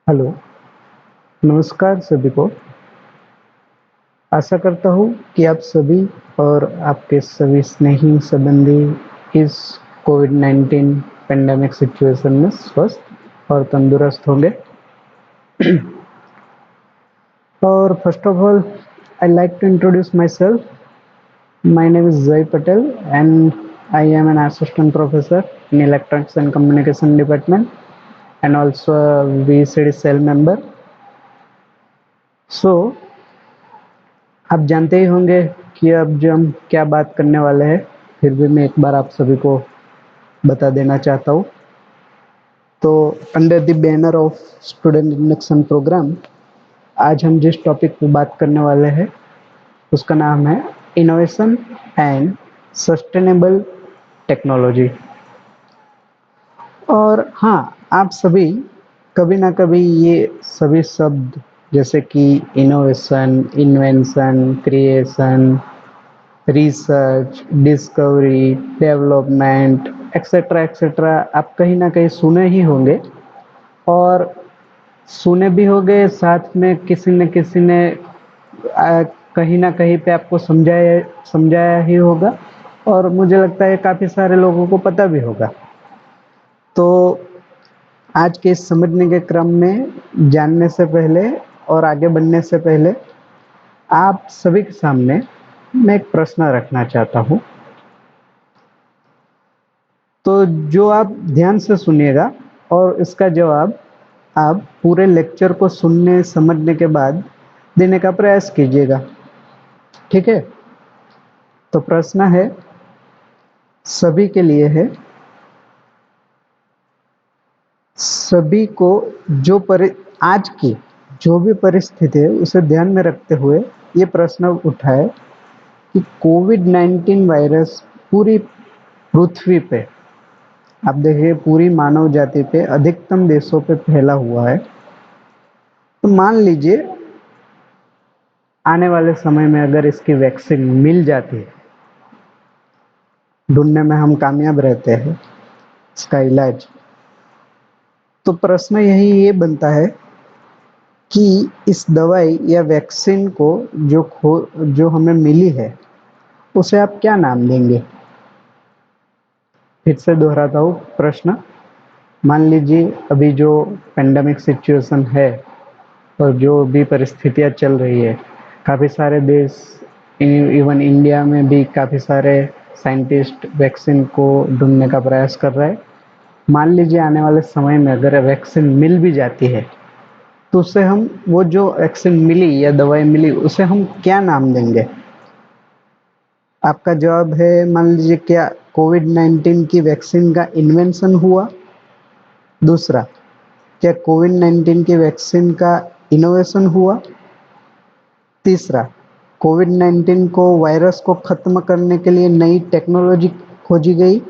Hello, नमस्कार सभी को। आशा करता हूँ कि आप सभी और आपके सभी स्नेही संबंधी इस कोविड-19 पैंडेमिक सिचुएशन में स्वस्थ और तंदुरुस्त होंगे। और first of all, I like to introduce myself. My name is Zai Patel and I am an assistant professor in Electronics and Communication Department and also a VCD cell member. So, आप जानते ही होंगे कि अब जो हम क्या बात करने वाले हैं, फिर भी मैं एक बार आप सभी को बता देना चाहता हूँ। तो under the banner of student induction programme, आज हम जिस टॉपिक पे बात करने वाले हैं उसका नाम है इनोवेशन एंड सस्टेनेबल टेक्नोलॉजी। और हाँ, आप सभी कभी ना कभी ये सभी शब्द जैसे कि innovation, invention, creation, research, discovery, development etcetera etcetera आप कहीं ना कहीं सुने ही होंगे और सुने भी होंगे, साथ में किसी न किसी ने कहीं ना कहीं पे आपको समझाया समझाया ही होगा और मुझे लगता है काफ़ी सारे लोगों को पता भी होगा। तो आज के इस समझने के क्रम में जानने से पहले और आगे बढ़ने से पहले आप सभी के सामने मैं एक प्रश्न रखना चाहता हूँ। तो जो आप ध्यान से सुनिएगा और इसका जवाब आप पूरे लेक्चर को सुनने समझने के बाद देने का प्रयास कीजिएगा, ठीक है? तो प्रश्न है, सभी के लिए है, सभी को आज की जो भी परिस्थिति है उसे ध्यान में रखते हुए ये प्रश्न उठाए कि कोविड-19 वायरस पूरी पृथ्वी पे, आप देखिए पूरी मानव जाति पे अधिकतम देशों पे फैला हुआ है। तो मान लीजिए आने वाले समय में अगर इसकी वैक्सीन मिल जाती है, ढूंढने में हम कामयाब रहते हैं इसका इलाज, तो प्रश्न यही ये बनता है कि इस दवाई या वैक्सीन को जो हमें मिली है उसे आप क्या नाम देंगे? फिर से दोहराता हूँ प्रश्न। मान लीजिए अभी जो पेंडेमिक सिचुएशन है और जो भी परिस्थितियाँ चल रही है, काफ़ी सारे देश, इवन इंडिया में भी काफ़ी सारे साइंटिस्ट वैक्सीन को ढूंढने का प्रयास कर रहे हैं। मान लीजिए आने वाले समय में अगर वैक्सीन मिल भी जाती है तो उसे हम, वो जो वैक्सीन मिली या दवाई मिली, उसे हम क्या नाम देंगे? आपका जवाब है, मान लीजिए क्या कोविड-19 की वैक्सीन का इन्वेंशन हुआ? दूसरा, क्या कोविड-19 की वैक्सीन का इनोवेशन हुआ? तीसरा, कोविड-19 को वायरस को खत्म करने के लिए नई टेक्नोलॉजी खोजी गई?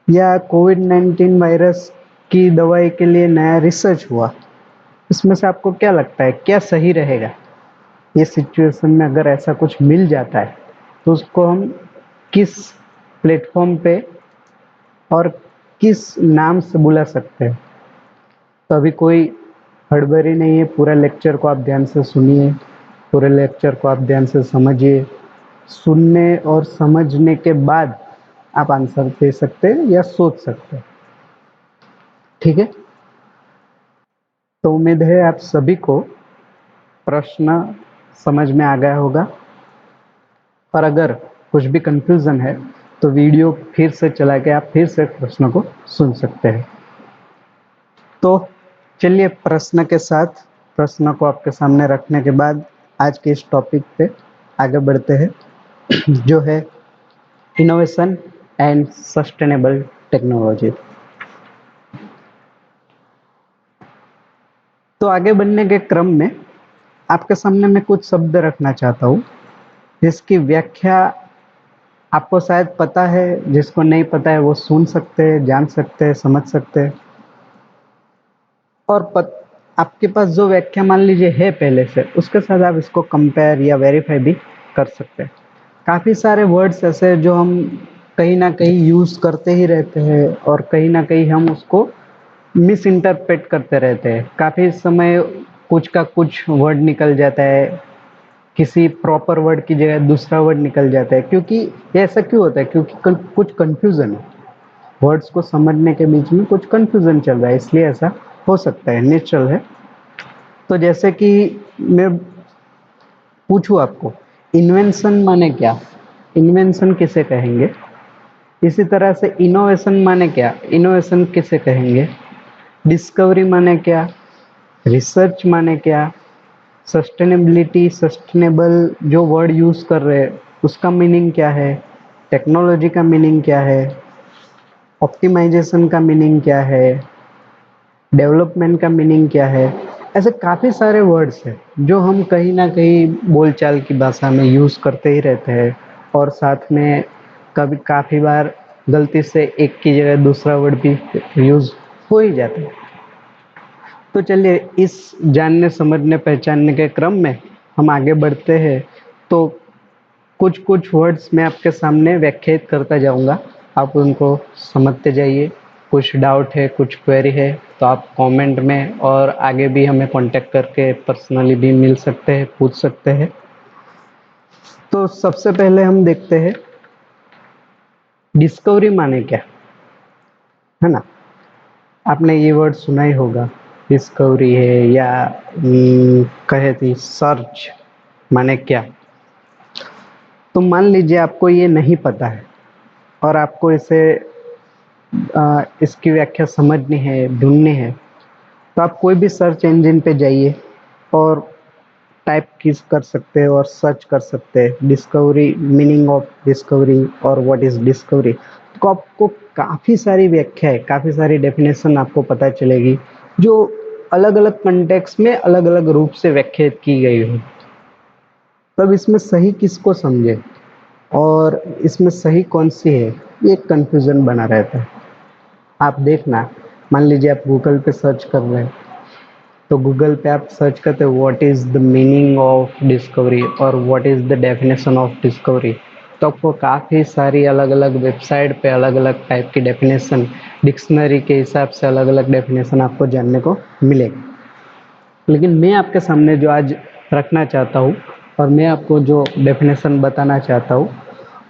या कोविड-19 वायरस की दवाई के लिए नया रिसर्च हुआ? इसमें से आपको क्या लगता है, क्या सही रहेगा? ये सिचुएशन में अगर ऐसा कुछ मिल जाता है तो उसको हम किस प्लेटफॉर्म पे और किस नाम से बुला सकते हैं? तो अभी कोई हड़बड़ी नहीं है, पूरा लेक्चर को आप ध्यान से सुनिए, पूरे लेक्चर को आप ध्यान से समझिए। सुनने और समझने के बाद आप आंसर दे सकते हैं या सोच सकते हैं, ठीक है? तो उम्मीद है आप सभी को प्रश्न समझ में आ गया होगा और अगर कुछ भी कंफ्यूजन है तो वीडियो फिर से चला के आप फिर से प्रश्न को सुन सकते हैं। तो चलिए प्रश्न के साथ, प्रश्न को आपके सामने रखने के बाद आज के इस टॉपिक पे आगे बढ़ते हैं जो है इनोवेशन एंड सस्टेनेबल टेक्नोलॉजी। तो आगे बढ़ने के क्रम में आपके सामने मैं कुछ शब्द रखना चाहता हूँ जिसकी व्याख्या आपको शायद पता है, जिसको नहीं पता है वो सुन सकते हैं, जान सकते हैं, समझ सकते हैं। और आपके पास जो व्याख्या मान लीजिए है पहले से, उसके साथ आप इसको कंपेयर या वेरीफाई भी कर सकते हैं। काफ़ी सारे वर्ड्स ऐसे जो हम कहीं ना कहीं यूज़ करते ही रहते हैं और कहीं ना कहीं हम उसको मिस इंटरप्रेट करते रहते हैं। काफ़ी समय कुछ का कुछ वर्ड निकल जाता है, किसी प्रॉपर वर्ड की जगह दूसरा वर्ड निकल जाता है। क्योंकि ये ऐसा क्यों होता है? क्योंकि कुछ कन्फ्यूज़न है, वर्ड्स को समझने के बीच में कुछ कन्फ्यूज़न चल रहा है, इसलिए ऐसा हो सकता है, नेचुरल है। तो जैसे कि मैं पूछूं आपको, इन्वेंशन माने क्या? इन्वेंशन किसे कहेंगे? इसी तरह से इनोवेशन माने क्या? इनोवेशन किसे कहेंगे? डिस्कवरी माने क्या? रिसर्च माने क्या? सस्टेनेबिलिटी, सस्टेनेबल जो वर्ड यूज़ कर रहे हैं उसका मीनिंग क्या है? टेक्नोलॉजी का मीनिंग क्या है? ऑप्टिमाइजेशन का मीनिंग क्या है? डेवलपमेंट का मीनिंग क्या है? ऐसे काफ़ी सारे वर्ड्स हैं जो हम कहीं ना कहीं बोलचाल की भाषा में यूज़ करते ही रहते हैं, और साथ में कभी काफ़ी बार गलती से एक की जगह दूसरा वर्ड भी यूज़ हो ही जाता है। तो चलिए, इस जानने समझने पहचानने के क्रम में हम आगे बढ़ते हैं। तो कुछ कुछ वर्ड्स मैं आपके सामने व्याख्यायित करता जाऊंगा, आप उनको समझते जाइए। कुछ डाउट है, कुछ क्वेरी है तो आप कमेंट में और आगे भी हमें कांटेक्ट करके पर्सनली भी मिल सकते हैं, पूछ सकते हैं। तो सबसे पहले हम देखते हैं डिस्कवरी माने क्या, है ना? आपने ये वर्ड सुना ही होगा, डिस्कवरी है, या कहे थी सर्च माने क्या। तो मान लीजिए आपको ये नहीं पता है और आपको इसकी व्याख्या समझनी है, ढूंढनी है, तो आप कोई भी सर्च इंजन पे जाइए और टाइप किस कर सकते हैं और सर्च कर सकते हैं डिस्कवरी, मीनिंग ऑफ डिस्कवरी और व्हाट इज डिस्कवरी। तो आपको काफ़ी सारी व्याख्या है, काफ़ी सारी डेफिनेशन आपको पता चलेगी जो अलग अलग कंटेक्स्ट में अलग अलग रूप से व्याख्यात की गई हो। तब इसमें सही किसको समझे और इसमें सही कौन सी है, ये कंफ्यूजन बना रहता है। आप देखना, मान लीजिए आप गूगल पे सर्च कर रहे हैं, तो गूगल पे आप सर्च करते हो what is the meaning of discovery और what is the definition of discovery, तो आपको काफ़ी सारी अलग अलग वेबसाइट पे अलग अलग टाइप की डेफिनेशन, डिक्शनरी के हिसाब से अलग अलग डेफिनेशन आपको जानने को मिलेगी। लेकिन मैं आपके सामने जो आज रखना चाहता हूँ और मैं आपको जो डेफिनेशन बताना चाहता हूँ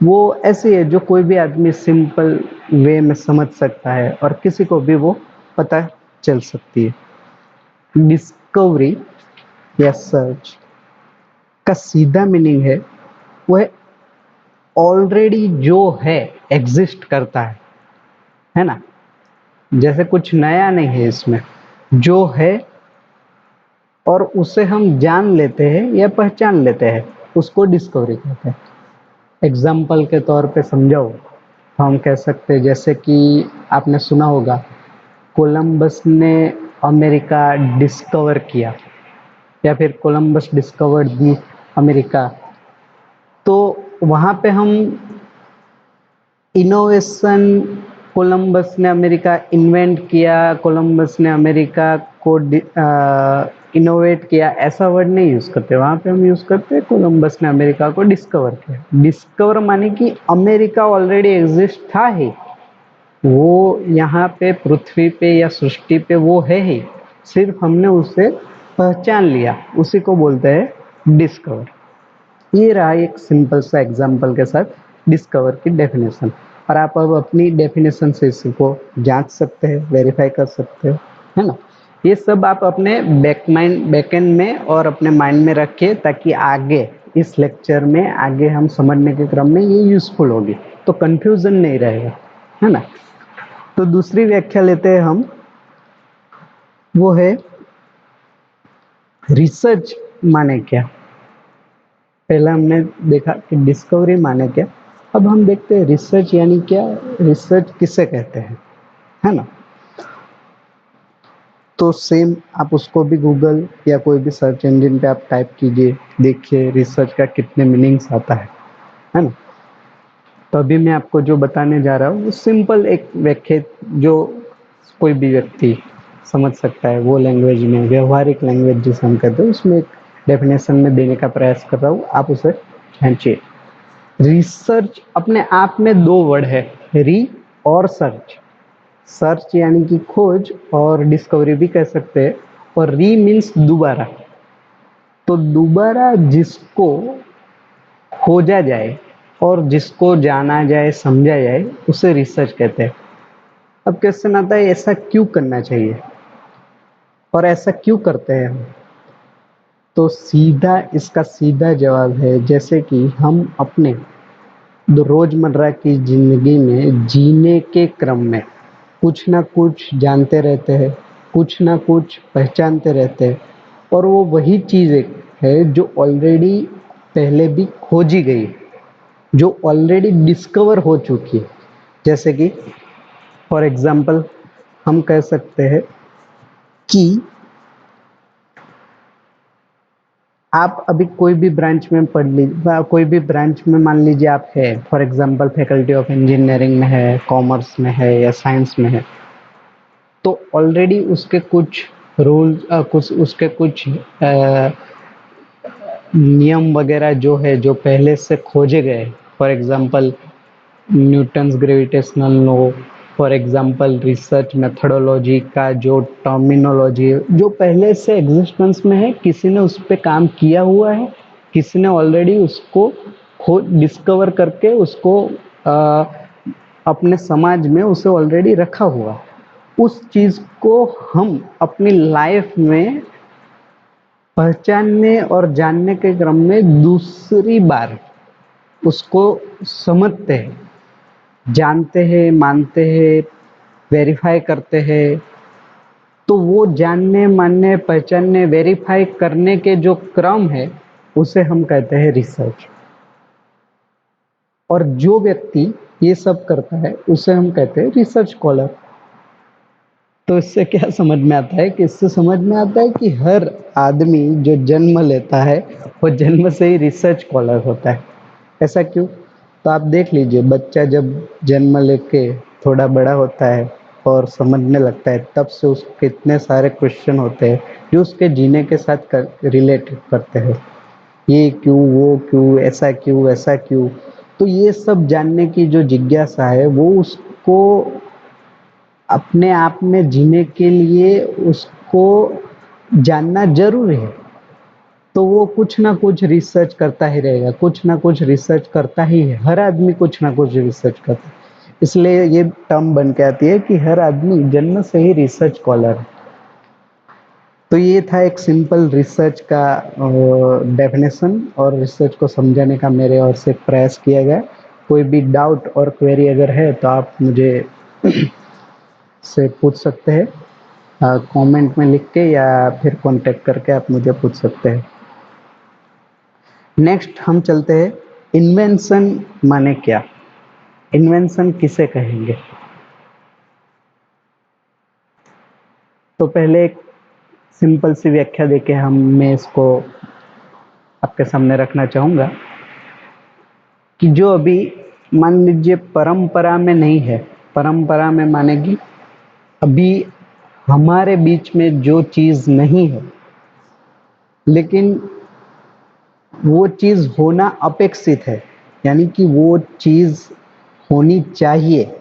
वो ऐसी है जो कोई भी आदमी सिंपल वे में समझ सकता है और किसी को भी वो पता चल सकती है। डिस्कवरी या सर्च का सीधा मीनिंग है वह ऑलरेडी जो है, एग्जिस्ट करता है ना? जैसे कुछ नया नहीं है इसमें, जो है और उसे हम जान लेते हैं या पहचान लेते हैं उसको डिस्कवरी कहते हैं। एग्जाम्पल के तौर पे समझाओ तो हम कह सकते हैं, जैसे कि आपने सुना होगा कोलंबस ने अमेरिका डिस्कवर किया, या फिर कोलंबस डिस्कवर्ड दी अमेरिका। तो वहाँ पे हम इनोवेशन, कोलंबस ने अमेरिका इन्वेंट किया, कोलंबस ने अमेरिका को इनोवेट किया, ऐसा वर्ड नहीं यूज़ करते। वहाँ पे हम यूज़ करते हैं कोलंबस ने अमेरिका को डिस्कवर किया। डिस्कवर माने कि अमेरिका ऑलरेडी एग्जिस्ट था ही, वो यहाँ पे पृथ्वी पे या सृष्टि पे वो है ही, सिर्फ हमने उसे पहचान लिया, उसी को बोलते हैं डिस्कवर। ये रहा एक सिंपल सा एग्जाम्पल के साथ डिस्कवर की डेफिनेशन। और आप अब अपनी डेफिनेशन से इसको जांच सकते हैं, वेरीफाई कर सकते हो, है ना? ये सब आप अपने बैकएंड में और अपने माइंड में रखिए ताकि आगे इस लेक्चर में आगे हम समझने के क्रम में ये यूजफुल होगी, तो कंफ्यूजन नहीं रहेगा, है ना? तो दूसरी व्याख्या लेते हैं हम, वो है रिसर्च माने क्या। पहला हमने देखा कि डिस्कवरी माने क्या, अब हम देखते हैं रिसर्च यानी क्या, रिसर्च किसे कहते हैं, है ना? तो सेम आप उसको भी गूगल या कोई भी सर्च इंजन पे आप टाइप कीजिए, देखिए रिसर्च का कितने मीनिंग्स आता है ना? तो अभी मैं आपको जो बताने जा रहा हूँ वो सिंपल एक व्याख्या जो कोई भी व्यक्ति समझ सकता है, वो लैंग्वेज में, व्यवहारिक लैंग्वेज जिसे हम कहते हैं, उसमें एक डेफिनेशन में देने का प्रयास कर रहा हूँ, आप उसे खींचिए। रिसर्च अपने आप में दो वर्ड है, री और सर्च। सर्च यानी कि खोज, और डिस्कवरी भी कह सकते हैं, और री मीन्स दोबारा। तो दोबारा जिसको खोजा जाए और जिसको जाना जाए, समझा जाए, उसे रिसर्च कहते हैं। अब क्वेश्चन आता है ऐसा क्यों करना चाहिए और ऐसा क्यों करते हैं हम? तो सीधा इसका सीधा जवाब है, जैसे कि हम अपने रोजमर्रा की जिंदगी में जीने के क्रम में कुछ ना कुछ जानते रहते हैं, कुछ ना कुछ पहचानते रहते हैं, और वो वही चीज़ है जो ऑलरेडी पहले भी खोजी गई, जो ऑलरेडी डिस्कवर हो चुकी है। जैसे कि फॉर एग्जाम्पल हम कह सकते हैं कि आप अभी कोई भी ब्रांच में पढ़ लीजिए, कोई भी ब्रांच में मान लीजिए आप है, for example faculty of engineering में है, कॉमर्स में है या साइंस में है, तो ऑलरेडी उसके कुछ रूल, कुछ उसके कुछ नियम वगैरह जो है जो पहले से खोजे गए, for example Newton's gravitational law, for example research methodology का जो टर्मिनोलॉजी है, जो पहले से एग्जिस्टेंस में है, किसी ने उस पर काम किया हुआ है, किसी ने ऑलरेडी उसको खुद डिस्कवर करके उसको आ, अपने समाज में उसे ऑलरेडी रखा हुआ है। उस चीज को हम अपनी लाइफ में पहचानने और जानने के क्रम में दूसरी बार उसको समझते हैं, जानते हैं, मानते हैं, वेरीफाई करते हैं। तो वो जानने, मानने, पहचानने, वेरीफाई करने के जो क्रम है उसे हम कहते हैं रिसर्च। और जो व्यक्ति ये सब करता है उसे हम कहते हैं रिसर्च स्कॉलर। तो इससे क्या समझ में आता है कि इससे समझ में आता है कि हर आदमी जो जन्म लेता है वो जन्म से ही रिसर्च स्कॉलर होता है। ऐसा क्यों? तो आप देख लीजिए, बच्चा जब जन्म लेके थोड़ा बड़ा होता है और समझने लगता है, तब से उसके इतने सारे क्वेश्चन होते हैं जो उसके जीने के साथ रिलेट करते हैं। ये क्यों, वो क्यों, ऐसा क्यों, ऐसा क्यों। तो ये सब जानने की जो जिज्ञासा है वो उसको अपने आप में जीने के लिए उसको जानना जरूरी है। तो वो कुछ ना कुछ रिसर्च करता ही रहेगा, कुछ ना कुछ रिसर्च करता ही है। हर आदमी कुछ ना कुछ रिसर्च करता है। इसलिए ये टर्म बन के आती है कि हर आदमी जन्म से ही रिसर्च स्कॉलर है। तो ये था एक सिंपल रिसर्च का डेफिनेशन, और रिसर्च को समझाने का मेरे ओर से प्रयास किया गया। कोई भी डाउट और क्वेरी अगर है तो आप मुझे से पूछ सकते हैं, कमेंट में लिख के या फिर कांटेक्ट करके आप मुझे पूछ सकते हैं। नेक्स्ट हम चलते हैं, इन्वेंशन माने क्या, इन्वेंशन किसे कहेंगे। तो पहले एक सिंपल सी व्याख्या देके मैं इसको आपके सामने रखना चाहूँगा कि जो अभी मान लीजिए परंपरा में नहीं है, परंपरा में माने कि अभी हमारे बीच में जो चीज़ नहीं है, लेकिन वो चीज़ होना अपेक्षित है, यानी कि वो चीज़ होनी चाहिए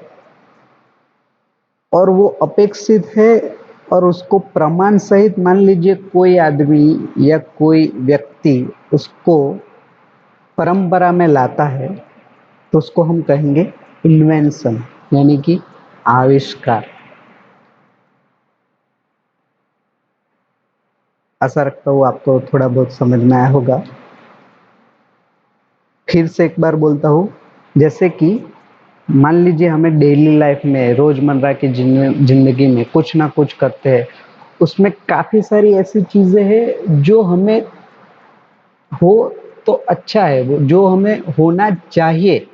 और वो अपेक्षित है, और उसको प्रमाण सहित मान लीजिए कोई आदमी या कोई व्यक्ति उसको परंपरा में लाता है, तो उसको हम कहेंगे इन्वेंशन, यानी कि आविष्कार। आशा रखता हूँ आपको थोड़ा बहुत समझ में आया होगा। फिर से एक बार बोलता हूँ, जैसे कि मान लीजिए हमें डेली लाइफ में, रोजमर्रा की जिंदगी में कुछ ना कुछ करते हैं, उसमें काफी सारी ऐसी चीजें हैं जो हमें हो तो अच्छा है, वो जो हमें होना चाहिए,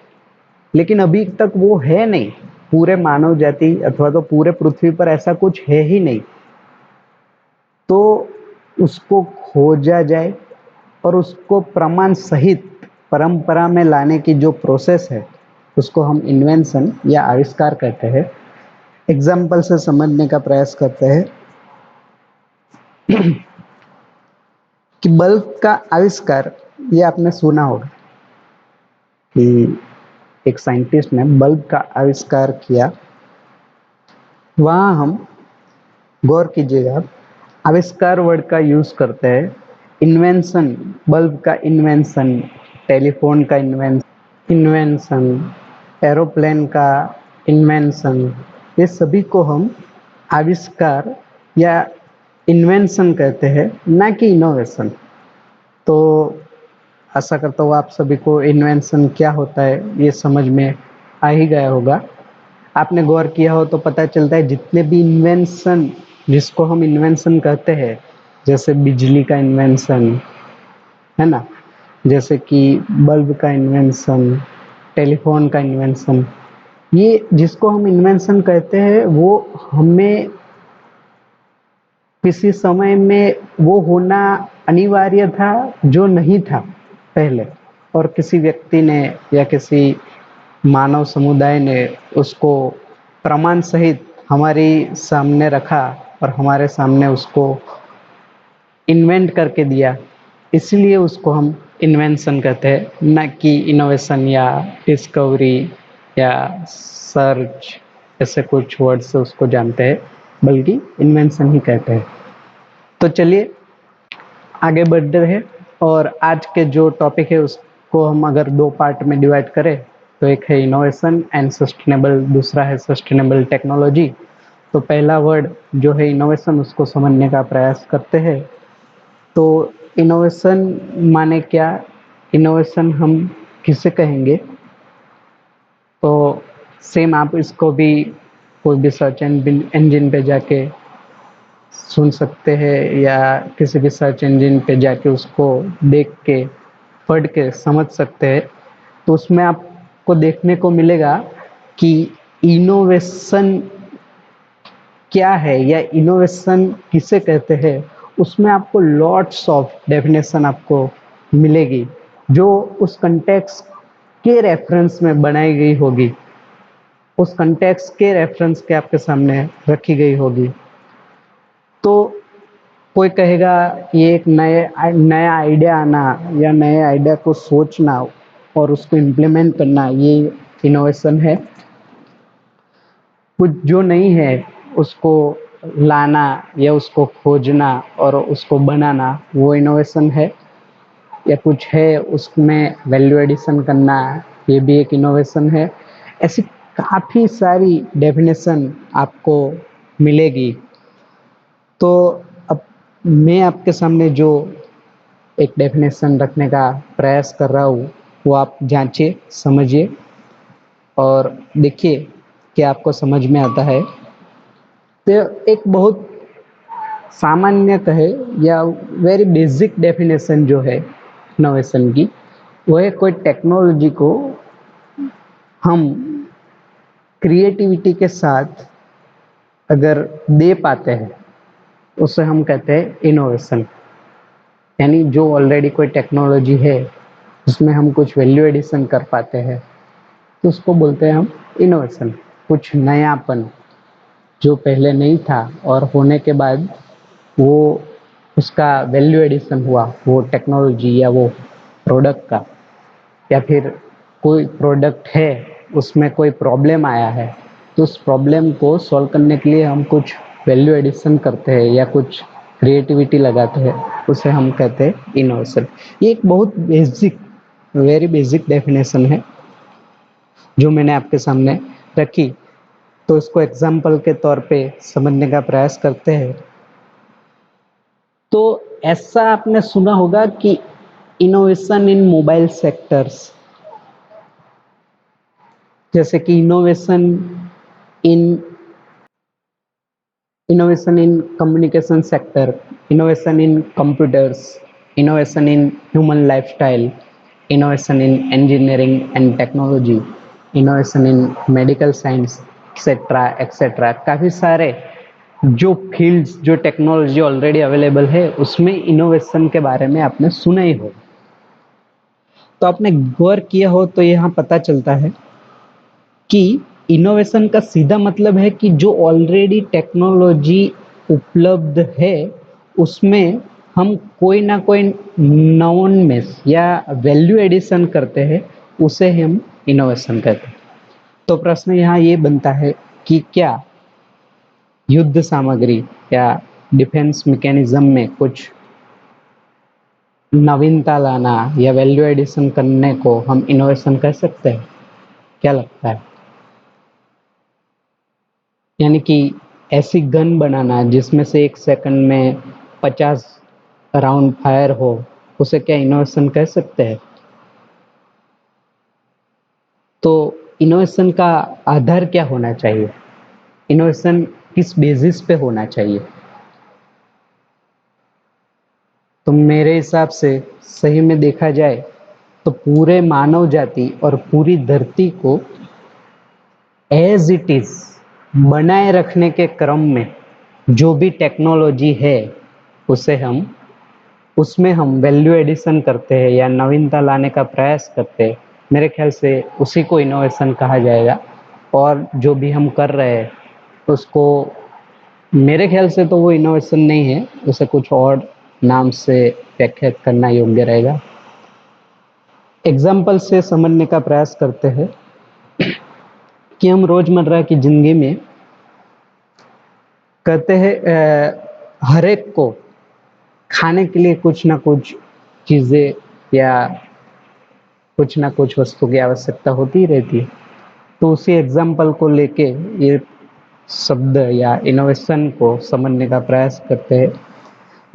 लेकिन अभी तक वो है नहीं। पूरे मानव जाति अथवा तो पूरे पृथ्वी पर ऐसा कुछ है ही नहीं। तो उसको खोजा जाए और उसको प्रमाण सहित परंपरा में लाने की जो प्रोसेस है उसको हम इन्वेंशन या आविष्कार कहते हैं। एग्जाम्पल से समझने का प्रयास करते हैं कि बल्ब का आविष्कार, ये आपने सुना होगा कि एक साइंटिस्ट ने बल्ब का आविष्कार किया, वहाँ हम, गौर कीजिएगा आप, आविष्कार वर्ड का यूज करते हैं। इन्वेंशन, बल्ब का इन्वेंशन, टेलीफोन का इन्वेंशन, एरोप्लेन का इन्वेंशन, ये सभी को हम आविष्कार या इन्वेंशन कहते हैं, ना कि इनोवेशन। तो आशा करता हूँ आप सभी को इन्वेंशन क्या होता है ये समझ में आ ही गया होगा। आपने गौर किया हो तो पता चलता है जितने भी इन्वेंशन, जिसको हम इन्वेंशन कहते हैं, जैसे बिजली का इन्वेंशन है ना, जैसे कि बल्ब का इन्वेंशन, टेलीफोन का इन्वेंशन, ये जिसको हम इन्वेंशन कहते हैं वो हमें किसी समय में वो होना अनिवार्य था जो नहीं था पहले, और किसी व्यक्ति ने या किसी मानव समुदाय ने उसको प्रमाण सहित हमारे सामने रखा और हमारे सामने उसको इन्वेंट करके दिया, इसलिए उसको हम इन्वेंशन कहते हैं, ना कि इनोवेशन या डिस्कवरी या सर्च, ऐसे कुछ वर्ड से उसको जानते हैं, बल्कि इन्वेंशन ही कहते हैं। तो चलिए आगे बढ़ते हैं, और आज के जो टॉपिक है उसको हम अगर दो पार्ट में डिवाइड करें तो एक है इनोवेशन एंड सस्टेनेबल, दूसरा है सस्टेनेबल टेक्नोलॉजी। तो पहला वर्ड जो है इनोवेशन, उसको समझने का प्रयास करते हैं। तो इनोवेशन माने क्या, इनोवेशन हम किसे कहेंगे? तो सेम आप इसको भी कोई भी सर्च इंजन पे जाके सुन सकते हैं, या किसी भी सर्च इंजन पे जाके उसको देख के पढ़ के समझ सकते हैं। तो उसमें आपको देखने को मिलेगा कि इनोवेशन क्या है या इनोवेशन किसे कहते हैं, उसमें आपको लॉट्स ऑफ डेफिनेशन आपको मिलेगी, जो उस कंटेक्स्ट के रेफरेंस में बनाई गई होगी, उस कंटेक्स्ट के रेफरेंस के आपके सामने रखी गई होगी। तो कोई कहेगा ये एक नया आइडिया आना या नए आइडिया को सोचना और उसको इम्प्लीमेंट करना, ये इनोवेशन है। कुछ जो नहीं है उसको लाना या उसको खोजना और उसको बनाना, वो इनोवेशन है। या कुछ है उसमें वैल्यू एडिशन करना, ये भी एक इनोवेशन है। ऐसी काफ़ी सारी डेफिनेशन आपको मिलेगी। तो अब मैं आपके सामने जो एक डेफिनेशन रखने का प्रयास कर रहा हूँ, वो आप जांचिए, समझिए और देखिए कि आपको समझ में आता है। तो एक बहुत सामान्य कहे या वेरी बेसिक डेफिनेशन जो है इनोवेशन की, वो है कोई टेक्नोलॉजी को हम क्रिएटिविटी के साथ अगर दे पाते हैं, उसे हम कहते हैं इनोवेशन। यानी जो ऑलरेडी कोई टेक्नोलॉजी है उसमें हम कुछ वैल्यू एडिशन कर पाते हैं, तो उसको बोलते हैं हम इनोवेशन। कुछ नयापन जो पहले नहीं था और होने के बाद वो उसका वैल्यू एडिशन हुआ, वो टेक्नोलॉजी या वो प्रोडक्ट का, या फिर कोई प्रोडक्ट है उसमें कोई प्रॉब्लम आया है, तो उस प्रॉब्लम को सॉल्व करने के लिए हम कुछ वैल्यू एडिशन करते हैं या कुछ क्रिएटिविटी लगाते हैं, उसे हम कहते हैं इनोवेशन। ये एक बहुत बेसिक, वेरी बेसिक डेफिनेशन है जो मैंने आपके सामने रखी। तो इसको एग्जाम्पल के तौर पे समझने का प्रयास करते हैं। तो ऐसा आपने सुना होगा कि इनोवेशन इन मोबाइल सेक्टर्स, जैसे कि in innovation in communication sector, innovation in computers, innovation in human lifestyle, innovation in engineering and technology, innovation in medical science, etcetera etcetera. काफ़ी सारे जो फील्ड्स, जो टेक्नोलॉजी ऑलरेडी अवेलेबल है, उसमें innovation के बारे में आपने सुना ही हो। तो आपने गौर किया हो तो यहाँ पता चलता है कि इनोवेशन का सीधा मतलब है कि जो ऑलरेडी टेक्नोलॉजी उपलब्ध है उसमें हम कोई ना कोई नॉन में या वैल्यू एडिशन करते हैं, उसे हम इनोवेशन कहते हैं। तो प्रश्न यहाँ ये बनता है कि क्या युद्ध सामग्री या डिफेंस मैकेनिज्म में कुछ नवीनता लाना या वैल्यू एडिशन करने को हम इनोवेशन कह सकते हैं? क्या लगता है? यानी कि ऐसी गन बनाना जिसमें से 1 सेकंड में 50 राउंड फायर हो, उसे क्या इनोवेशन कह सकते हैं? तो इनोवेशन का आधार क्या होना चाहिए? इनोवेशन किस बेसिस पे होना चाहिए? तो मेरे हिसाब से सही में देखा जाए तो पूरे मानव जाति और पूरी धरती को एज इट इज बनाए रखने के क्रम में जो भी टेक्नोलॉजी है उसे हम उसमें हम वैल्यू एडिशन करते हैं या नवीनता लाने का प्रयास करते हैं, मेरे ख्याल से उसी को इनोवेशन कहा जाएगा। और जो भी हम कर रहे हैं उसको मेरे ख्याल से तो वो इनोवेशन नहीं है, उसे कुछ और नाम से व्याख्यात करना योग्य रहेगा। एग्जाम्पल से समझने का प्रयास करते हैं कि हम रोजमर्रा की जिंदगी में कहते हैं हर एक को खाने के लिए कुछ ना कुछ चीजें या कुछ ना कुछ वस्तु की आवश्यकता होती ही रहती है। तो उसी एग्जाम्पल को लेके ये शब्द या इनोवेशन को समझने का प्रयास करते हैं।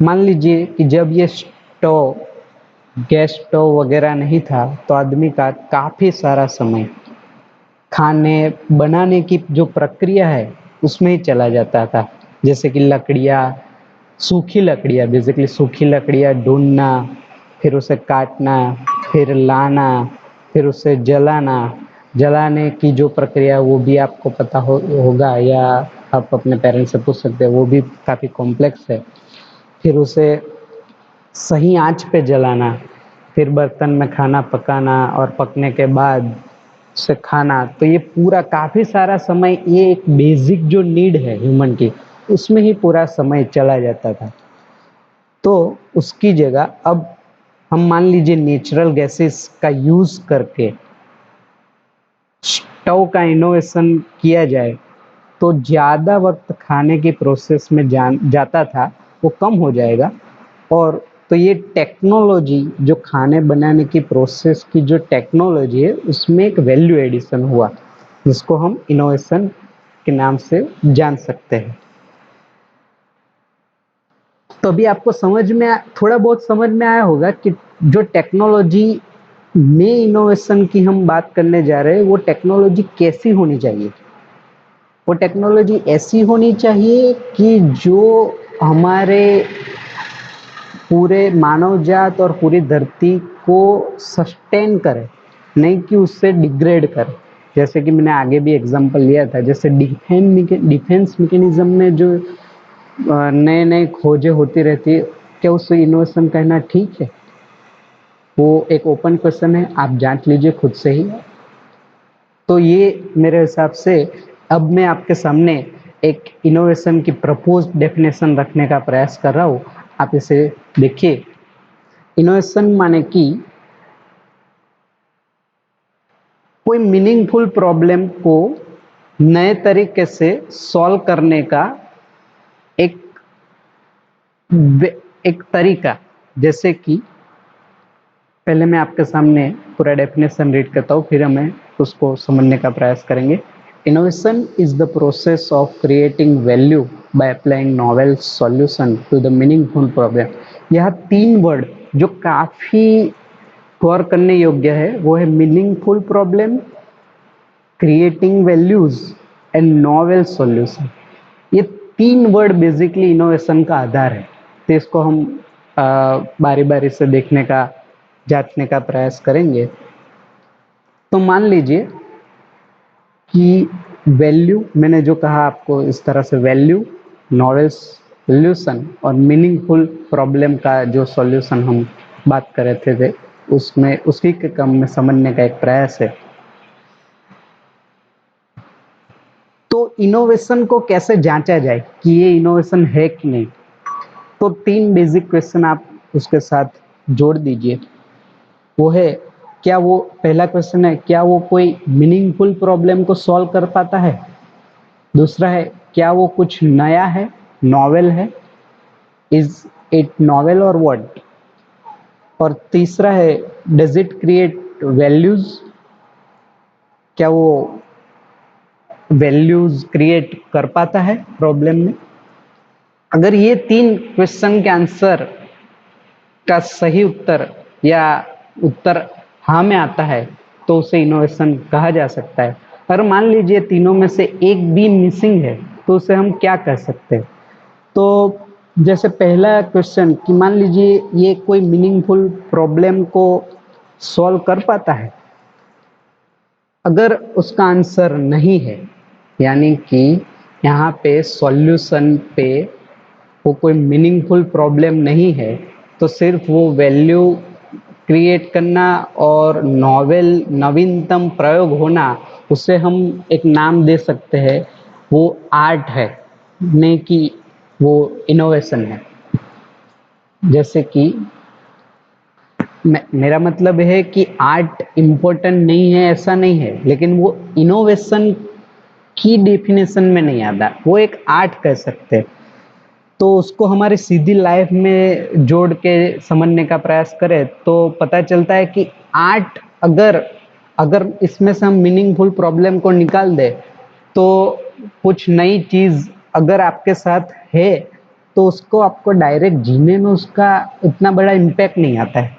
मान लीजिए कि जब ये स्टोव, गैस स्टोव वगैरह नहीं था तो आदमी का काफी सारा समय खाने बनाने की जो प्रक्रिया है उसमें ही चला जाता था। जैसे कि लकड़ियाँ, सूखी लकड़ियाँ, बेसिकली सूखी लकड़ियाँ ढूंढना, फिर उसे काटना, फिर लाना, फिर उसे जलाना। जलाने की जो प्रक्रिया वो भी आपको पता होगा या आप अपने पेरेंट्स से पूछ सकते हैं, वो भी काफ़ी कॉम्प्लेक्स है। फिर उसे सही आंच पे जलाना, फिर बर्तन में खाना पकाना और पकने के बाद उसे खाना। तो ये पूरा काफ़ी सारा समय, ये एक बेसिक जो नीड है ह्यूमन की, उसमें ही पूरा समय चला जाता था। तो उसकी जगह अब हम मान लीजिए नेचुरल गैसेस का यूज़ करके स्टोव का इनोवेशन किया जाए तो ज़्यादा वक्त खाने की प्रोसेस में जाता था वो कम हो जाएगा। और तो ये टेक्नोलॉजी जो खाने बनाने की प्रोसेस की जो टेक्नोलॉजी है उसमें एक वैल्यू एडिशन हुआ जिसको हम इनोवेशन के नाम से जान सकते हैं। तो अभी आपको थोड़ा बहुत समझ में आया होगा कि जो टेक्नोलॉजी में इनोवेशन की हम बात करने जा रहे हैं वो टेक्नोलॉजी कैसी होनी चाहिए। वो टेक्नोलॉजी ऐसी होनी चाहिए कि जो हमारे पूरे मानव जात और पूरी धरती को सस्टेन करे, नहीं कि उससे डिग्रेड करे। जैसे कि मैंने आगे भी एग्जांपल लिया था, जैसे डिफेंस मैकेनिज्म में जो नए नए खोजें होती रहती है, क्या उससे इनोवेशन कहना ठीक है? वो एक ओपन क्वेश्चन है, आप जांच लीजिए खुद से ही। तो ये मेरे हिसाब से अब मैं आपके सामने एक इनोवेशन की प्रपोज्ड डेफिनेशन रखने का प्रयास कर रहा हूँ। आप इसे देखिए। इनोवेशन माने कि कोई मीनिंगफुल प्रॉब्लम को नए तरीके से सॉल्व करने का एक एक तरीका। जैसे कि पहले मैं आपके सामने पूरा डेफिनेशन रीड करता हूँ, फिर हमें उसको समझने का प्रयास करेंगे। Innovation is the process of creating value by applying novel solution to the meaningful problem. यह 3 वर्ड जो काफी गौर करने योग्य है वो है meaningful problem, creating values and novel solution. ये 3 वर्ड बेसिकली इनोवेशन का आधार है। तो इसको हम बारी बारी से देखने का, जांचने का प्रयास करेंगे। तो मान लीजिए कि वैल्यू, मैंने जो कहा आपको इस तरह से, वैल्यू, नॉवेल सॉल्यूशन और मीनिंगफुल प्रॉब्लम का जो सॉल्यूशन हम बात कर रहे थे उसमें उसी के क्रम में समझने का एक प्रयास है। तो इनोवेशन को कैसे जांचा जाए कि ये इनोवेशन है कि नहीं? तो 3 बेसिक क्वेश्चन आप उसके साथ जोड़ दीजिए। वो है, क्या वो, पहला क्वेश्चन है, क्या वो कोई मीनिंगफुल प्रॉब्लम को सॉल्व कर पाता है? दूसरा है, क्या वो कुछ नया है, नॉवेल है, इज इट नॉवेल और व्हाट। और तीसरा है, डज इट क्रिएट वैल्यूज, क्या वो वैल्यूज क्रिएट कर पाता है प्रॉब्लम में। अगर ये 3 क्वेश्चन के आंसर का सही उत्तर या उत्तर हाँ में आता है तो उसे इनोवेशन कहा जा सकता है। अगर मान लीजिए तीनों में से एक भी मिसिंग है तो उसे हम क्या कह सकते हैं। तो जैसे पहला क्वेश्चन कि मान लीजिए ये कोई मीनिंगफुल प्रॉब्लम को सॉल्व कर पाता है, अगर उसका आंसर नहीं है, यानी कि यहाँ पे सॉल्यूशन पे वो कोई मीनिंगफुल प्रॉब्लम नहीं है, तो सिर्फ वो वैल्यू क्रिएट करना और नॉवेल नवीनतम प्रयोग होना, उसे हम एक नाम दे सकते हैं, वो आर्ट है, नहीं कि वो इनोवेशन है। जैसे कि मेरा मतलब है कि आर्ट इम्पोर्टेंट नहीं है ऐसा नहीं है, लेकिन वो इनोवेशन की डेफिनेशन में नहीं आता, वो एक आर्ट कह सकते हैं। तो उसको हमारी सीधी लाइफ में जोड़ के समझने का प्रयास करें तो पता चलता है कि आर्ट अगर अगर इसमें से हम मीनिंगफुल प्रॉब्लम को निकाल दे तो कुछ नई चीज अगर आपके साथ है तो उसको आपको डायरेक्ट जीने में उसका इतना बड़ा इम्पैक्ट नहीं आता है।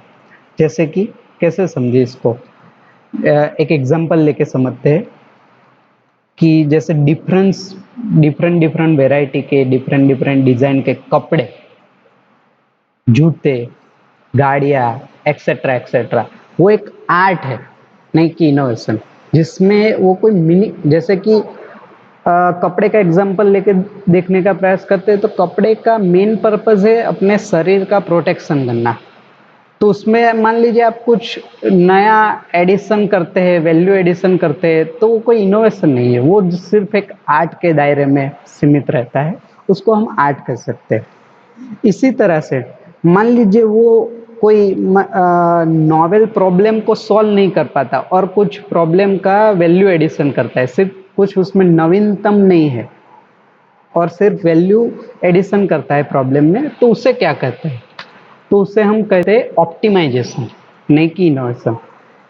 जैसे कि कैसे समझे इसको, एक एग्जांपल लेके समझते हैं कि जैसे डिफरेंट डिफरेंट वैरायटी के डिफरेंट डिफरेंट डिजाइन के कपड़े, जूते, गाड़ियाँ, एक्सेट्रा एक्सेट्रा, वो एक आर्ट है, नहीं कि इनोवेशन। जिसमें वो कोई मीनिंग, जैसे कि कपड़े का एग्जांपल लेके देखने का प्रयास करते हैं तो कपड़े का मेन पर्पस है अपने शरीर का प्रोटेक्शन करना। तो उसमें मान लीजिए आप कुछ नया एडिशन करते हैं, वैल्यू एडिशन करते हैं, तो वो कोई इनोवेशन नहीं है, वो सिर्फ एक आर्ट के दायरे में सीमित रहता है, उसको हम आर्ट कह सकते हैं। इसी तरह से मान लीजिए वो कोई नॉवेल प्रॉब्लम को सॉल्व नहीं कर पाता और कुछ प्रॉब्लम का वैल्यू एडिशन करता है, सिर्फ कुछ उसमें नवीनतम नहीं है और सिर्फ वैल्यू एडिशन करता है प्रॉब्लम में, तो उसे क्या कहते हैं। तो उसे हम कहते हैं ऑप्टिमाइजेशन, नहीं कि इनोवेशन।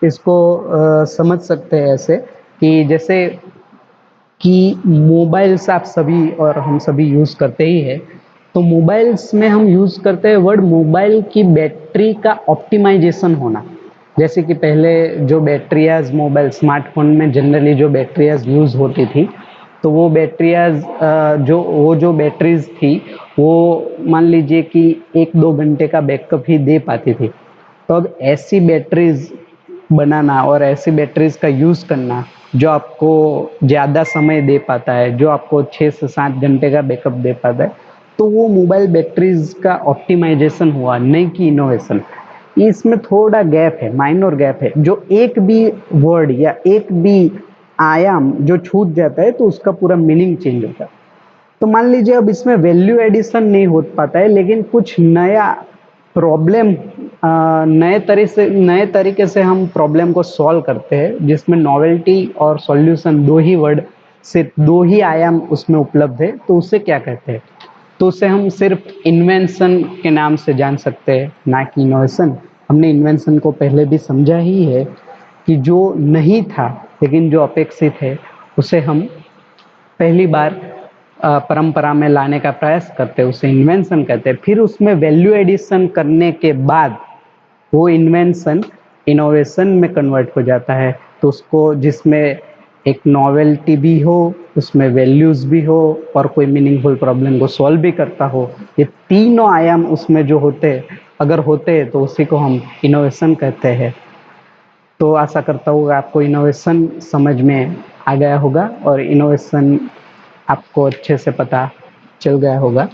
इसको समझ सकते हैं ऐसे कि जैसे कि मोबाइल्स आप सभी और हम सभी यूज़ करते ही है, तो मोबाइल्स में हम यूज़ करते हैं वर्ड मोबाइल की बैटरी का ऑप्टिमाइजेशन होना। जैसे कि पहले जो बैटरियाज मोबाइल स्मार्टफोन में जनरली जो बैटरियाज यूज़ होती थी, तो वो बैटरियाज जो बैटरीज थी वो मान लीजिए कि 1-2 घंटे का बैकअप ही दे पाती थी। तो अब ऐसी बैटरीज बनाना और ऐसी बैटरीज का यूज़ करना जो आपको ज़्यादा समय दे पाता है, जो आपको 6 से 7 घंटे का बैकअप दे पाता है, तो वो मोबाइल बैटरीज का ऑप्टिमाइजेशन हुआ, नहीं कि इनोवेशन। इसमें थोड़ा गैप है, माइनर गैप है, जो एक भी वर्ड या एक भी आयाम जो छूट जाता है तो उसका पूरा मीनिंग चेंज होता है। तो मान लीजिए अब इसमें वैल्यू एडिशन नहीं हो पाता है, लेकिन कुछ नया प्रॉब्लम नए तरीके से हम प्रॉब्लम को सॉल्व करते हैं, जिसमें नॉवेल्टी और सॉल्यूशन दो ही वर्ड, सिर्फ दो ही आयाम उसमें उपलब्ध है, तो उसे क्या कहते हैं। तो उसे हम सिर्फ इन्वेंशन के नाम से जान सकते हैं, ना कि इनोवेशन। हमने इन्वेंशन को पहले भी समझा ही है कि जो नहीं था लेकिन जो अपेक्षित है उसे हम पहली बार परंपरा में लाने का प्रयास करते हैं, उसे इन्वेंशन कहते हैं। फिर उसमें वैल्यू एडिशन करने के बाद वो इन्वेंशन इनोवेशन में कन्वर्ट हो जाता है। तो उसको जिसमें एक नॉवेल्टी भी हो, उसमें वैल्यूज भी हो और कोई मीनिंगफुल प्रॉब्लम को सॉल्व भी करता हो, ये तीनों आयाम उसमें जो होते अगर होते हैं तो उसी को हम इनोवेशन कहते हैं। तो आशा करता हूँ आपको इनोवेशन समझ में आ गया होगा और इनोवेशन आपको अच्छे से पता चल गया होगा।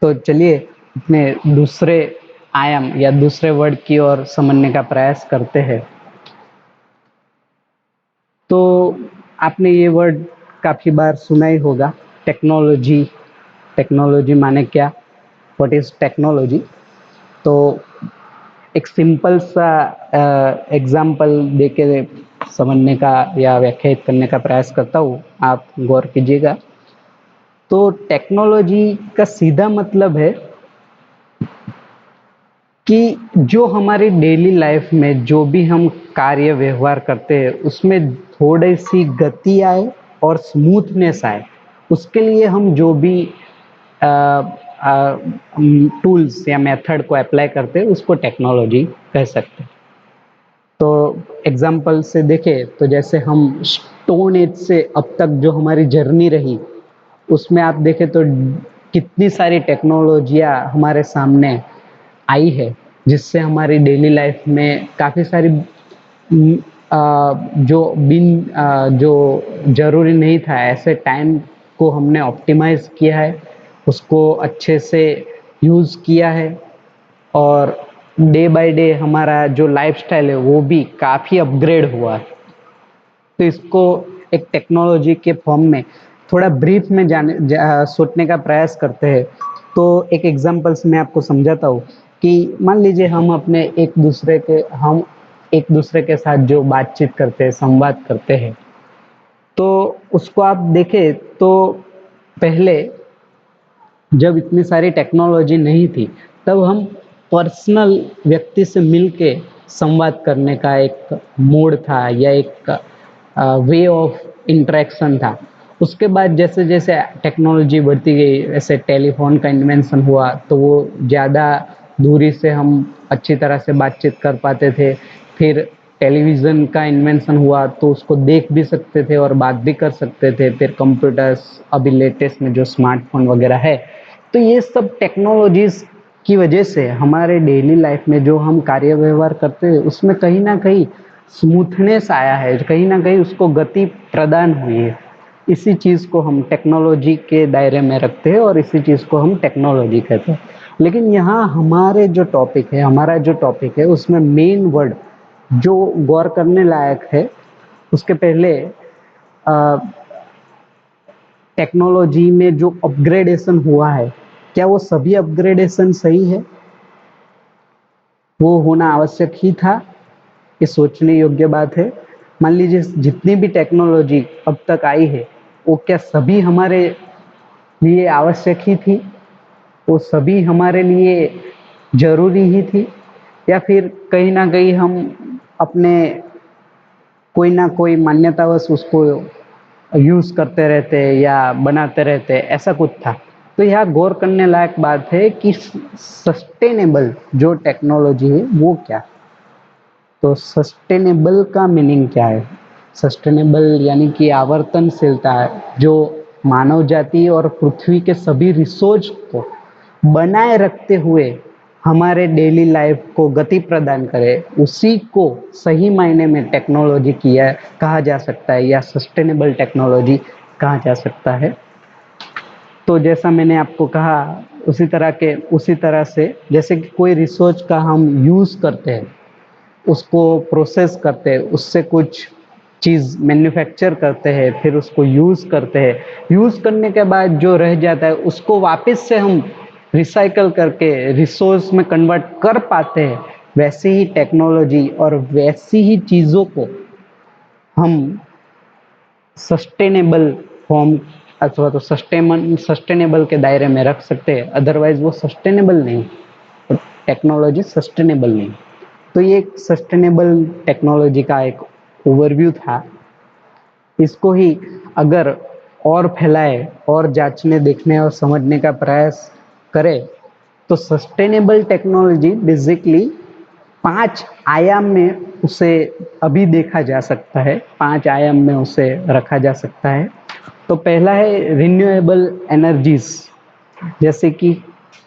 तो चलिए अपने दूसरे आयाम या दूसरे वर्ड की ओर समझने का प्रयास करते हैं। तो आपने ये वर्ड काफ़ी बार सुना ही होगा, टेक्नोलॉजी। टेक्नोलॉजी माने क्या, व्हाट इज़ टेक्नोलॉजी। तो एक सिंपल सा एग्जाम्पल देके समझने का या व्याख्यायित करने का प्रयास करता हूँ, आप गौर कीजिएगा। तो टेक्नोलॉजी का सीधा मतलब है कि जो हमारी डेली लाइफ में जो भी हम कार्य व्यवहार करते हैं उसमें थोड़ी सी गति आए और स्मूथनेस आए, उसके लिए हम जो भी टूल्स या मेथड को अप्लाई करते हैं उसको टेक्नोलॉजी कह सकते हैं। तो एग्जाम्पल से देखें तो जैसे हम स्टोन एज से अब तक जो हमारी जर्नी रही उसमें आप देखें तो कितनी सारी टेक्नोलॉजियाँ हमारे सामने आई है, जिससे हमारी डेली लाइफ में काफ़ी सारी जो ज़रूरी नहीं था ऐसे टाइम को हमने ऑप्टिमाइज़ किया है, उसको अच्छे से यूज़ किया है और डे बाय डे हमारा जो लाइफस्टाइल है वो भी काफ़ी अपग्रेड हुआ है। तो इसको एक टेक्नोलॉजी के फॉर्म में थोड़ा ब्रीफ में सोचने का प्रयास करते हैं। तो एक एग्जांपल से मैं आपको समझाता हूँ कि मान लीजिए हम एक दूसरे के साथ जो बातचीत करते हैं, संवाद करते हैं, तो उसको आप देखें तो पहले जब इतनी सारी टेक्नोलॉजी नहीं थी तब हम पर्सनल व्यक्ति से मिलके संवाद करने का एक मोड था या एक वे ऑफ इंटरेक्शन था। उसके बाद जैसे जैसे टेक्नोलॉजी बढ़ती गई वैसे टेलीफोन का इन्वेंशन हुआ तो वो ज़्यादा दूरी से हम अच्छी तरह से बातचीत कर पाते थे। फिर टेलीविज़न का इन्वेंशन हुआ तो उसको देख भी सकते थे और बात भी कर सकते थे। फिर कंप्यूटर्स, अभी लेटेस्ट में जो स्मार्टफोन वगैरह है, तो ये सब टेक्नोलॉजीज की वजह से हमारे डेली लाइफ में जो हम कार्य व्यवहार करते हैं उसमें कहीं ना कहीं स्मूथनेस आया है, कहीं ना कहीं उसको गति प्रदान हुई है। इसी चीज़ को हम टेक्नोलॉजी के दायरे में रखते हैं और इसी चीज़ को हम टेक्नोलॉजी कहते हैं। लेकिन यहाँ हमारा जो टॉपिक है उसमें मेन वर्ड जो गौर करने लायक है, उसके पहले टेक्नोलॉजी में जो अपग्रेडेशन हुआ है, क्या वो सभी अपग्रेडेशन सही है? वो होना आवश्यक ही था? ये सोचने योग्य बात है। मान लीजिए जितनी भी टेक्नोलॉजी अब तक आई है वो क्या सभी हमारे लिए आवश्यक ही थी? वो सभी हमारे लिए जरूरी ही थी? या फिर कहीं ना कहीं हम अपने कोई ना कोई मान्यतावश उसको यूज करते रहते या बनाते रहते, ऐसा कुछ था? तो यह गौर करने लायक बात है कि सस्टेनेबल जो टेक्नोलॉजी है वो क्या। तो सस्टेनेबल का मीनिंग क्या है? सस्टेनेबल यानी कि आवर्तनशीलता है, जो मानव जाति और पृथ्वी के सभी रिसोर्स को बनाए रखते हुए हमारे डेली लाइफ को गति प्रदान करे, उसी को सही मायने में टेक्नोलॉजी किया कहा जा सकता है या सस्टेनेबल टेक्नोलॉजी कहा जा सकता है। तो जैसा मैंने आपको कहा उसी तरह से जैसे कि कोई रिसोर्स का हम यूज़ करते हैं, उसको प्रोसेस करते हैं, उससे कुछ चीज़ मैन्युफैक्चर करते हैं, फिर उसको यूज़ करते हैं। यूज़ करने के बाद जो रह जाता है उसको वापस से हम रिसाइकल करके रिसोर्स में कन्वर्ट कर पाते हैं। वैसे ही टेक्नोलॉजी और वैसी ही चीज़ों को हम सस्टेनेबल फॉर्म अथवा तो सस्टेनेबल के दायरे में रख सकते हैं, अदरवाइज वो सस्टेनेबल नहीं, टेक्नोलॉजी सस्टेनेबल नहीं। तो ये एक सस्टेनेबल टेक्नोलॉजी का एक ओवरव्यू था। इसको ही अगर और फैलाए और जांचने, देखने और समझने का प्रयास करें तो सस्टेनेबल टेक्नोलॉजी बेसिकली 5 आयाम में उसे अभी देखा जा सकता है, 5 आयाम में उसे रखा जा सकता है। तो पहला है रिन्यूएबल एनर्जीज, जैसे कि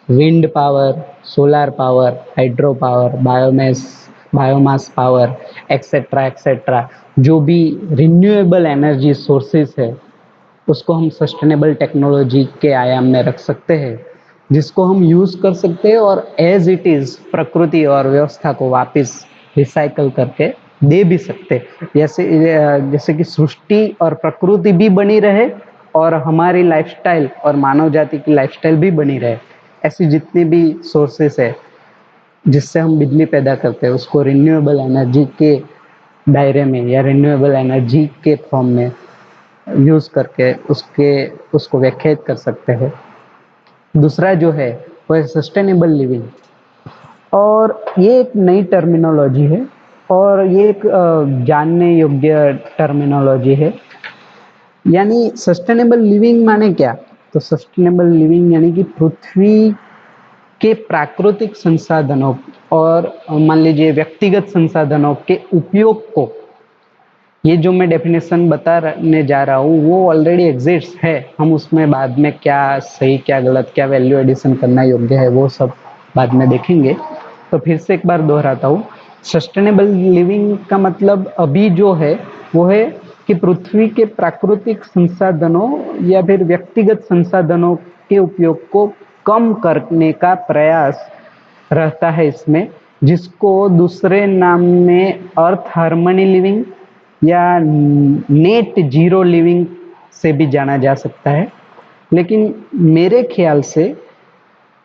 wind power, solar power, hydro power, biomass power, etcetera etcetera. जो भी रिन्यूएबल एनर्जी सोर्सेस है उसको हम सस्टेनेबल टेक्नोलॉजी के आयाम में रख सकते हैं, जिसको हम यूज़ कर सकते हैं और एज इट इज़ प्रकृति और व्यवस्था को वापस रिसाइकल करके दे भी सकते हैं। जैसे कि सृष्टि और प्रकृति भी बनी रहे और हमारी लाइफस्टाइल और मानव जाति की लाइफस्टाइल भी बनी रहे। ऐसी जितनी भी सोर्सेस है जिससे हम बिजली पैदा करते हैं उसको रिन्यूएबल एनर्जी के दायरे में या रिन्यूएबल एनर्जी के फॉर्म में यूज़ करके उसको व्याख्यायित कर सकते हैं। दूसरा जो है वो है सस्टेनेबल लिविंग, और ये एक नई टर्मिनोलॉजी है और ये एक जानने योग्य टर्मिनोलॉजी है। यानी सस्टेनेबल लिविंग माने क्या? तो सस्टेनेबल लिविंग यानी कि पृथ्वी के प्राकृतिक संसाधनों और मान लीजिए व्यक्तिगत संसाधनों के उपयोग को, ये जो मैं डेफिनेशन बताने जा रहा हूँ वो ऑलरेडी एग्जिस्ट है, हम उसमें बाद में क्या सही क्या गलत क्या वैल्यू एडिशन करना योग्य है वो सब बाद में देखेंगे। तो फिर से एक बार दोहराता हूँ, सस्टेनेबल लिविंग का मतलब अभी जो है वो है कि पृथ्वी के प्राकृतिक संसाधनों या फिर व्यक्तिगत संसाधनों के उपयोग को कम करने का प्रयास रहता है इसमें, जिसको दूसरे नाम में अर्थ हार्मनी लिविंग या नेट जीरो लिविंग से भी जाना जा सकता है। लेकिन मेरे ख्याल से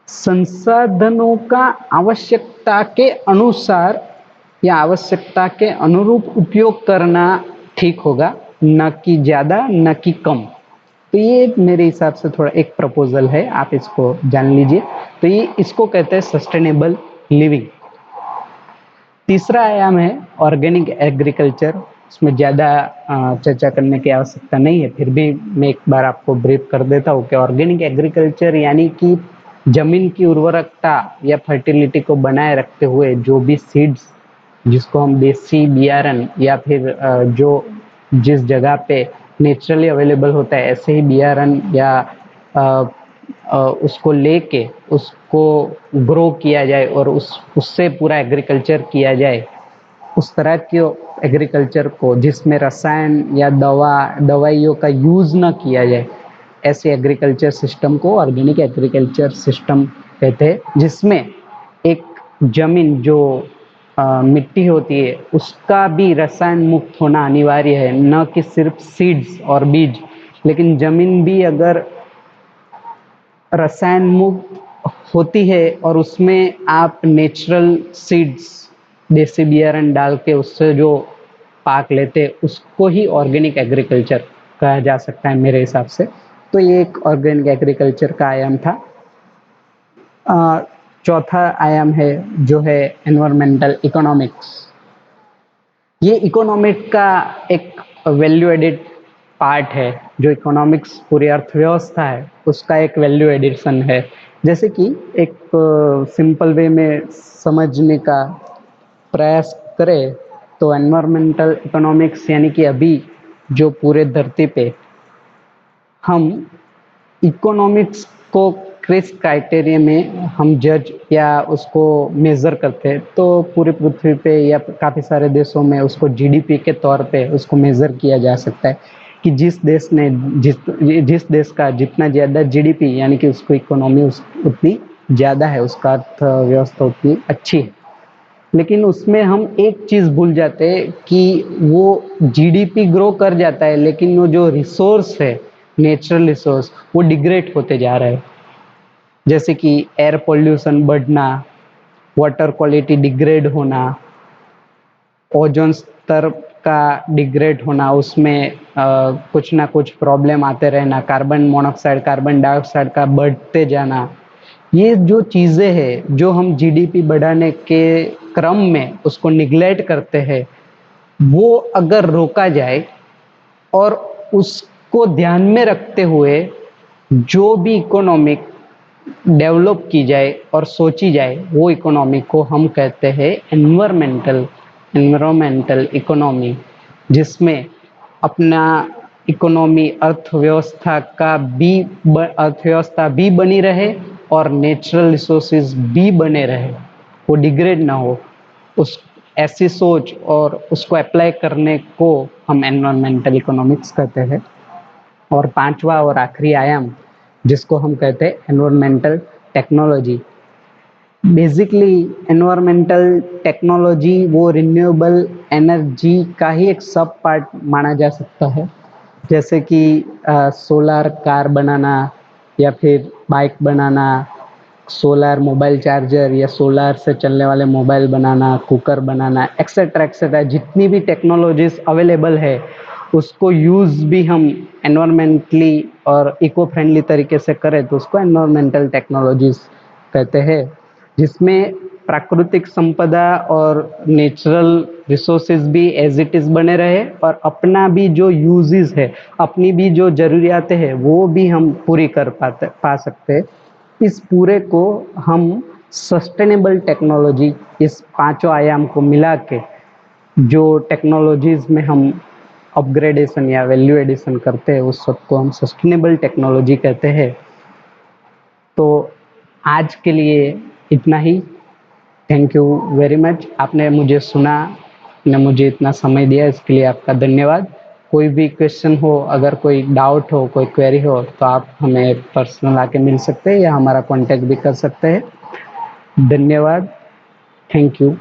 संसाधनों का आवश्यकता के अनुसार या आवश्यकता के अनुरूप उपयोग करना ठीक होगा, न कि ज़्यादा न कि कम। तो ये मेरे हिसाब से थोड़ा एक प्रपोजल है, आप इसको जान लीजिए। तो ये इसको कहते हैं सस्टेनेबल लिविंग। तीसरा आयाम है ऑर्गेनिक एग्रीकल्चर। उसमें ज़्यादा चर्चा करने की आवश्यकता नहीं है, फिर भी मैं एक बार आपको ब्रीफ कर देता हूँ कि ऑर्गेनिक एग्रीकल्चर यानी कि जमीन की उर्वरकता या फर्टिलिटी को बनाए रखते हुए जो भी सीड्स, जिसको हम देसी बियारण या फिर जो जिस जगह पे नेचुरली अवेलेबल होता है ऐसे ही बियारण या उसको लेके उसको ग्रो किया जाए और उससे पूरा एग्रीकल्चर किया जाए, उस तरह के एग्रीकल्चर को जिसमें रसायन या दवाइयों का यूज़ ना किया जाए, ऐसे एग्रीकल्चर सिस्टम को ऑर्गेनिक एग्रीकल्चर सिस्टम कहते हैं। जिसमें एक जमीन जो मिट्टी होती है उसका भी रसायन मुक्त होना अनिवार्य है, न कि सिर्फ सीड्स और बीज, लेकिन जमीन भी अगर रसायन मुक्त होती है और उसमें आप नेचुरल सीड्स देसी बियारण डाल के उससे जो पाक लेते उसको ही ऑर्गेनिक एग्रीकल्चर कहा जा सकता है मेरे हिसाब से। तो ये एक ऑर्गेनिक एग्रीकल्चर का आयाम था। चौथा आयाम है जो है एनवायरमेंटल इकोनॉमिक्स। ये इकोनॉमिक का एक वैल्यू एडिड पार्ट है, जो इकोनॉमिक्स पूरी अर्थव्यवस्था है उसका एक वैल्यू एडिशन है। जैसे कि एक सिंपल वे में समझने का प्रयास करें तो एनवायरमेंटल इकोनॉमिक्स यानी कि अभी जो पूरे धरती पे हम इकोनॉमिक्स को किस क्राइटेरिया में हम जज या उसको मेज़र करते हैं, तो पूरी पृथ्वी पे या काफ़ी सारे देशों में उसको जीडीपी के तौर पे उसको मेज़र किया जा सकता है कि जिस देश ने जिस देश का जितना ज़्यादा जीडीपी यानी कि उसको इकोनॉमी उतनी ज़्यादा है, उसका अर्थव्यवस्था उतनी अच्छी है। लेकिन उसमें हम एक चीज़ भूल जाते हैं कि वो जीडीपी ग्रो कर जाता है लेकिन वो जो रिसोर्स है, नेचुरल रिसोर्स, वो डिग्रेड होते जा रहा है। जैसे कि एयर पोल्यूशन बढ़ना, वाटर क्वालिटी डिग्रेड होना, ओजोन स्तर का डिग्रेड होना, उसमें कुछ ना कुछ प्रॉब्लम आते रहना, कार्बन मोनोऑक्साइड कार्बन डाइऑक्साइड का बढ़ते जाना, ये जो चीज़ें हैं जो हम जीडीपी बढ़ाने के क्रम में उसको निग्लेक्ट करते हैं, वो अगर रोका जाए और उसको ध्यान में रखते हुए जो भी इकोनॉमिक डेवलप की जाए और सोची जाए, वो इकोनॉमी को हम कहते हैं एनवायरमेंटल इकोनॉमी, जिसमें अपना इकोनॉमी अर्थव्यवस्था भी बनी रहे और नेचुरल रिसोर्सेज भी बने रहे, वो डिग्रेड ना हो। उस ऐसी सोच और उसको अप्लाई करने को हम एनवायरमेंटल इकोनॉमिक्स कहते हैं। और पांचवा और आखिरी आयाम जिसको हम कहते हैं environmental technology. Basically environmental technology वो रिन्यूएबल एनर्जी का ही एक सब पार्ट माना जा सकता है। जैसे कि सोलर कार बनाना या फिर बाइक बनाना, सोलार मोबाइल चार्जर या सोलार से चलने वाले मोबाइल बनाना, कुकर बनाना, एक्सेट्रा एक्सेट्रा जितनी भी टेक्नोलॉजीज अवेलेबल है उसको यूज़ भी हम एनवायरमेंटली और इको फ्रेंडली तरीके से करें तो उसको एनवायरमेंटल टेक्नोलॉजीज कहते हैं, जिसमें प्राकृतिक संपदा और नेचुरल रिसोर्सेज भी एज इट इज़ बने रहे और अपना भी जो यूजेस है, अपनी भी जो ज़रूरियातें हैं वो भी हम पूरी कर पा सकते हैं। इस पूरे को हम सस्टेनेबल टेक्नोलॉजी, इस पांचों आयाम को मिला के जो टेक्नोलॉजीज में हम अपग्रेडेशन या वैल्यू एडिशन करते हैं उस सबको हम सस्टेनेबल टेक्नोलॉजी कहते हैं। तो आज के लिए इतना ही। थैंक यू वेरी मच, आपने मुझे सुना, आपने मुझे इतना समय दिया, इसके लिए आपका धन्यवाद। कोई भी क्वेश्चन हो, अगर कोई डाउट हो, कोई क्वेरी हो तो आप हमें पर्सनल आके मिल सकते हैं या हमारा कांटेक्ट भी कर सकते हैं। धन्यवाद। Thank you.